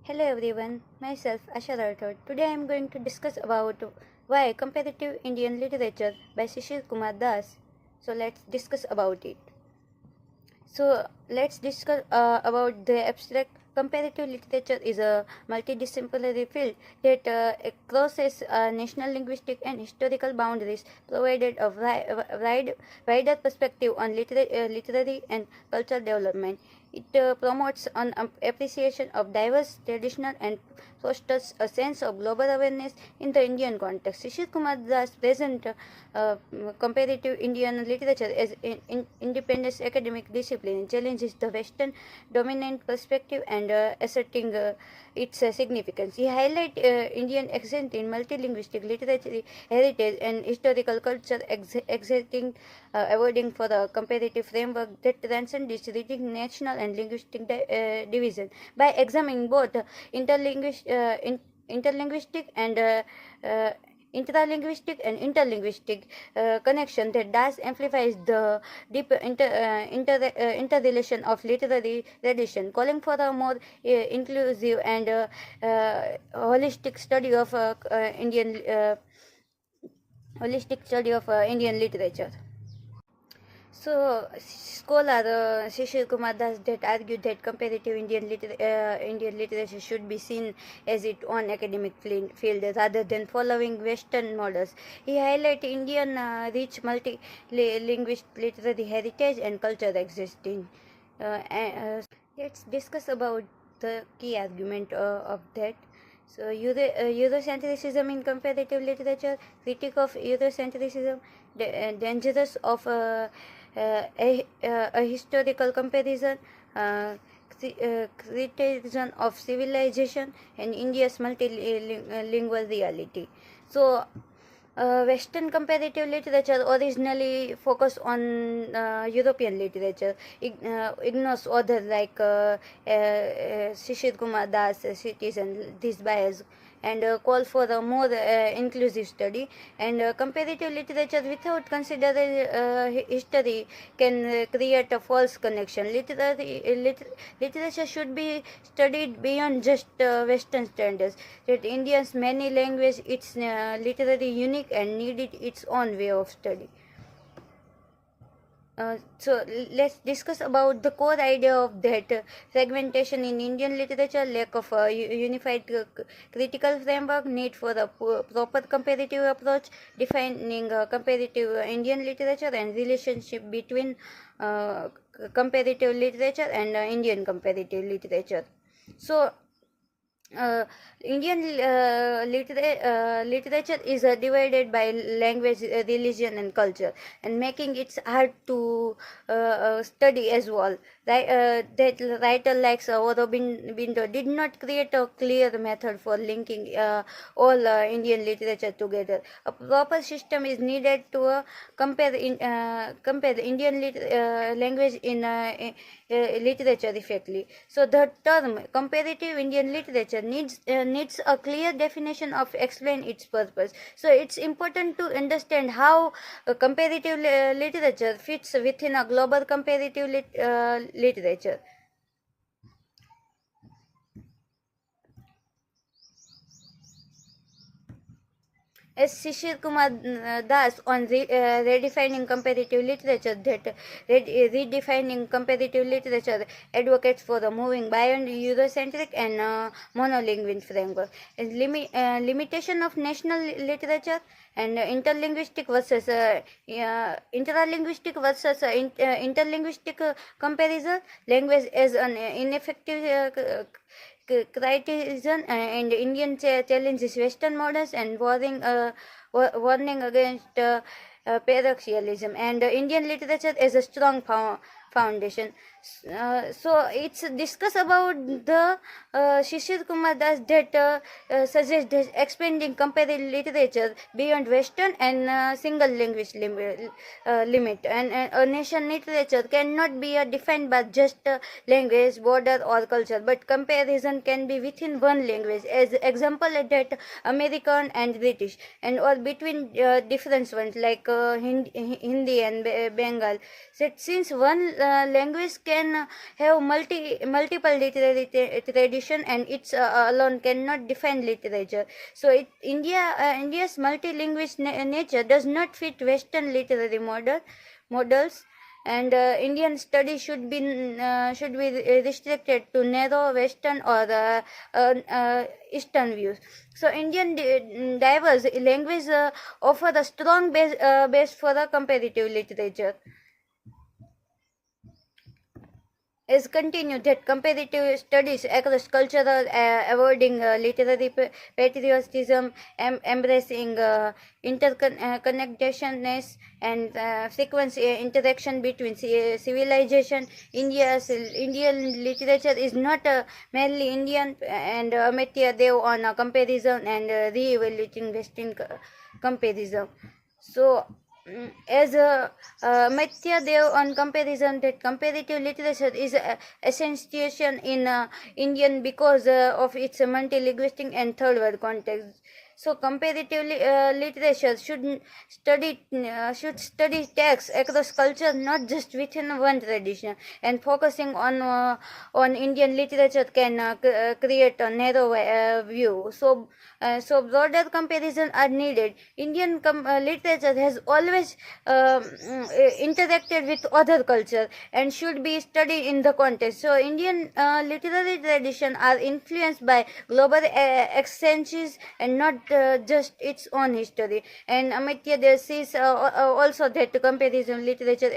Hello everyone, myself Asha Rathod. Today I am going to discuss about why comparative Indian literature by Shishir Kumar Das. So let's discuss about it. So let's discuss about the abstract. Comparative literature is a multidisciplinary field that crosses national linguistic and historical boundaries, provided a wider perspective on literary and cultural development. It promotes an appreciation of diverse traditional and fosters a sense of global awareness in the Indian context. Shishir Kumar Das present uh, comparative Indian literature as independent academic discipline challenges the Western dominant perspective and asserting its significance. He highlights Indian accent in multilinguistic literary heritage and historical culture, exerting avoiding for a comparative framework that transcends reading national and linguistic division. By examining both interlinguistic and intralinguistic and interlinguistic connection that does amplifies the deep interrelation of literary tradition, calling for a more inclusive and holistic study of Indian literature. So, scholar Shishir Kumar Das that argued that comparative Indian literature should be seen as its own academic field rather than following Western models. He highlighted Indian rich multi-linguist literary heritage and culture existing. Let's discuss about the key argument of that. So, Eurocentrism in comparative literature, critique of Eurocentrism, dangers of a historical comparison, criticism of civilization, and India's multilingual reality. So, Western comparative literature originally focused on European literature, ignores authors like Shishir Kumar Das, Citizen, this bias, and call for a more inclusive study. And comparative literature without considering history can create a false connection. Literature should be studied beyond just Western standards. That India's many language, its literary unique and needed its own way of study. So let's discuss about the core idea of that fragmentation in Indian literature, lack of a unified critical framework, need for a proper comparative approach, defining comparative Indian literature and relationship between comparative literature and Indian comparative literature. So uh, Indian literature is divided by language, religion, and culture, and making it hard to study as well. That writer like Aurobindo did not create a clear method for linking all Indian literature together. A proper system is needed to compare the Indian language in literature effectively. So the term comparative Indian literature needs a clear definition of explain its purpose. So it's important to understand how comparative literature fits within a global comparative literature. As Shishir Kumar Das on redefining comparative literature, that redefining comparative literature advocates for the moving beyond Eurocentric and monolingual framework. Limitation of national literature and interlinguistic versus intralinguistic versus interlinguistic comparison, language as an ineffective criticism and Indian challenges Western models and warning against parochialism and Indian literature as a strong foundation. So it's discuss about the Shishir Kumar Das that suggests that expanding comparative literature beyond Western and single language limit, and a nation literature cannot be defined by just language, border, or culture, but comparison can be within one language, as example that American and British, and or between different ones like Hindi and Bengal. So since one language can can have multiple literary tradition, and it's alone cannot define literature. So India's multilingual nature does not fit Western literary models, and Indian study should be restricted to narrow Western or Eastern views. So Indian diverse language offer a strong base for the comparative literature. Is continued that comparative studies across cultural, avoiding literary patriotism, embracing interconnectedness, and sequence interaction between civilization. Indian literature is not merely Indian, and Amartya Dev on a comparison and re-evaluating Western comparison. So, as Amartya Dev on comparison, that comparative literature is essential in Indian because of its multilinguistic and third world context. So comparative literature should study texts across culture, not just within one tradition. And focusing on Indian literature can create a narrow view. So broader comparison are needed. Indian literature has always interacted with other culture and should be studied in the context. So Indian literary tradition are influenced by global exchanges and not just its own history. And Amartya Dev sees also that comparison literature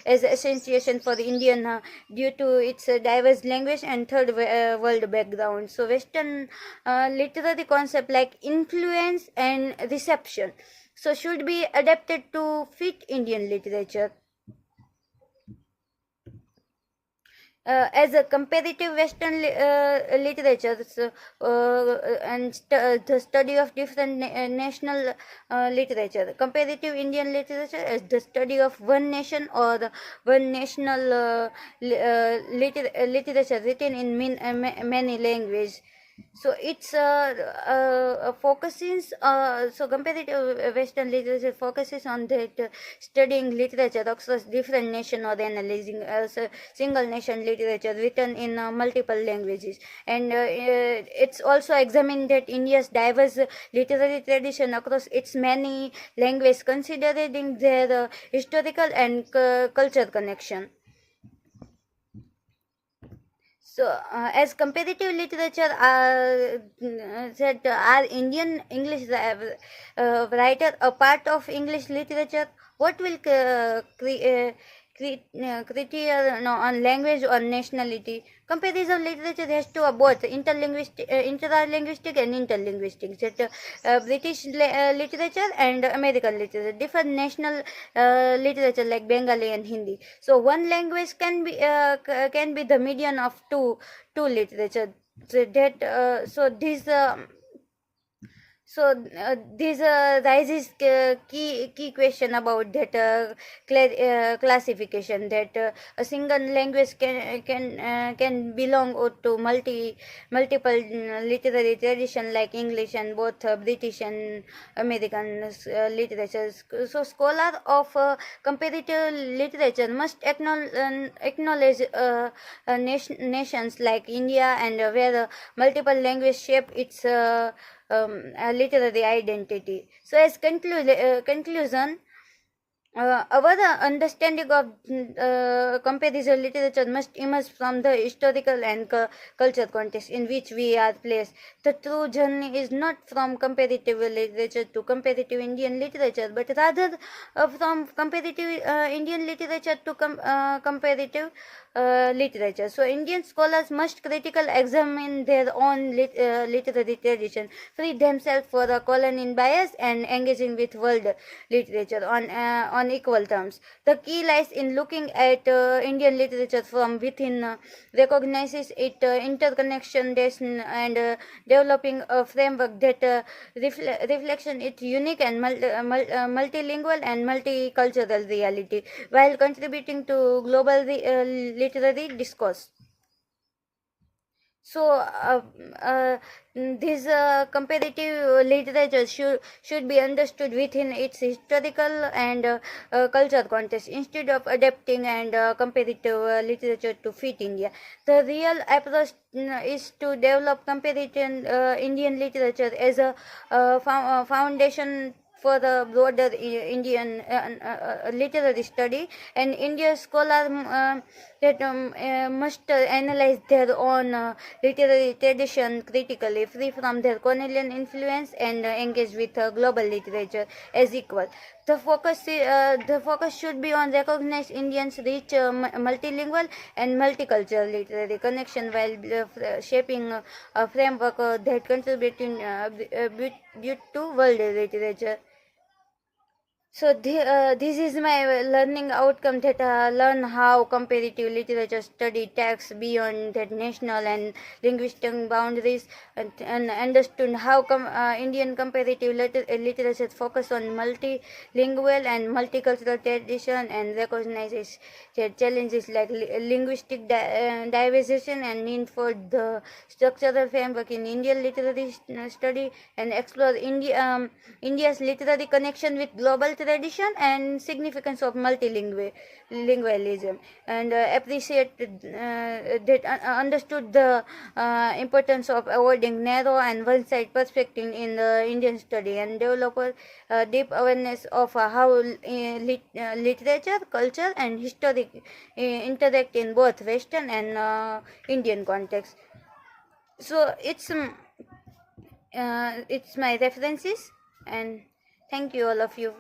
as essential for the Indian due to its diverse language and third world background. So Western literary concept like influence and reception so should be adapted to fit Indian literature. As a comparative Western literature, so, and the study of different national literature. Comparative Indian literature is the study of one nation or the one national literature written in many languages. So it's focuses so comparative Western literature focuses on that studying literature across different nation or analyzing single nation literature written in multiple languages. And it's also examined that India's diverse literary tradition across its many languages, considering their historical and cultural connection. So, as comparative literature said, are Indian English writer a part of English literature? What will criteria on language or nationality? Comparison literature has to both interlinguistic and interlinguistic. That British literature and American literature, different national literature like Bengali and Hindi. So one language can be the median of two literature. So that this raises key question about that classification that a single language can belong to multiple literary tradition like English and both British and American literatures. So scholars of comparative literature must acknowledge nations like India and where multiple language shape its literary identity. So, as conclusion, our understanding of comparison literature must emerge from the historical and cultural context in which we are placed. The true journey is not from comparative literature to comparative Indian literature, but rather from comparative Indian literature to comparative literature. So Indian scholars must critically examine their own literary tradition, free themselves for the colonial bias, and engaging with world literature on equal terms. The key lies in looking at Indian literature from within, recognizes its interconnection and developing a framework that reflection its unique and multilingual and multicultural reality, while contributing to global literary discourse. So this comparative literature should be understood within its historical and cultural context instead of adapting and comparative literature to fit India. The real approach is to develop comparative Indian literature as a foundation for the broader Indian literary study, and Indian scholar that must analyze their own literary tradition critically, free from their colonial influence, and engage with global literature as equal. The focus should be on recognize Indians' rich multilingual and multicultural literary connection while shaping a framework that contributing to world literature. So this is my learning outcome, that learn how comparative literature study tags beyond that national and linguistic boundaries, and understood how Indian comparative literature focus on multilingual and multicultural tradition, and recognizes that challenges like linguistic diversity and need for the structural framework in Indian literary study, and explore India's literary connection with global tradition and significance of multilingualism, and appreciate that understood the importance of avoiding narrow and one-side perspective in the Indian study, and develop a deep awareness of how literature, culture, and history interact in both Western and Indian context. So it's my references, and thank you all of you